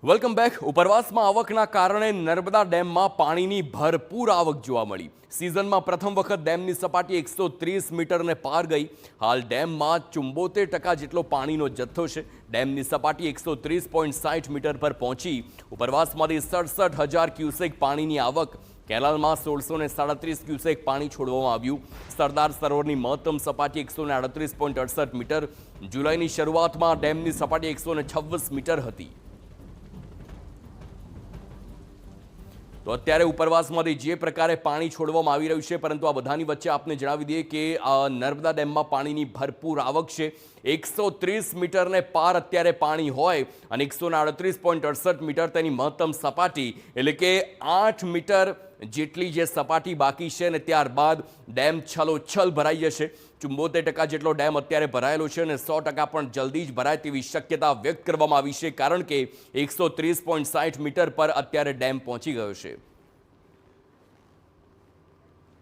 Welcome back. ઉપરવાસમાં આવકના કારણે નર્મદા ડેમમાં પાણીની ભરપૂર આવક જોવા મળી. સિઝનમાં પ્રથમ વખત ડેમની સપાટી 130 મીટરને પાર ગઈ. હાલ ડેમમાં 74% જેટલો પાણીનો જથ્થો છે. ડેમની સપાટી 130.60 મીટર પર પહોંચી. ઉપરવાસમાંથી 67,000 ક્યુસેક પાણીની આવક. કેનાલમાં 1637 ક્યુસેક પાણી છોડવામાં આવ્યું. સરદાર સરોવરની મહત્તમ સપાટી 138.68 મીટર. જુલાઈની શરૂઆતમાં ડેમની સપાટી 126 મીટર હતી. તો અત્યારે ઉપરવાસમાંથી જે પ્રકારે પાણી છોડવામાં આવી રહ્યું છે, પરંતુ આ બધાની વચ્ચે આપને જણાવી દઈએ કે નર્મદા ડેમમાં પાણીની ભરપૂર આવક છે. 130 મીટરને પાર અત્યારે પાણી હોય અને 138.68 મીટર તેની મહત્તમ સપાટી, એટલે કે 8 મીટર જેટલી જે સપાટી બાકી છે ને ત્યારબાદ ડેમ છલોછલ ભરાઈ જશે. 74% જેટલો ડેમ અત્યારે ભરાયેલો છે અને 100% પણ જલ્દી જ ભરાય તેવી શક્યતા વ્યક્ત કરવામાં આવી છે, કારણ કે 130.60 મીટર પર અત્યારે ડેમ પહોંચી ગયો છે.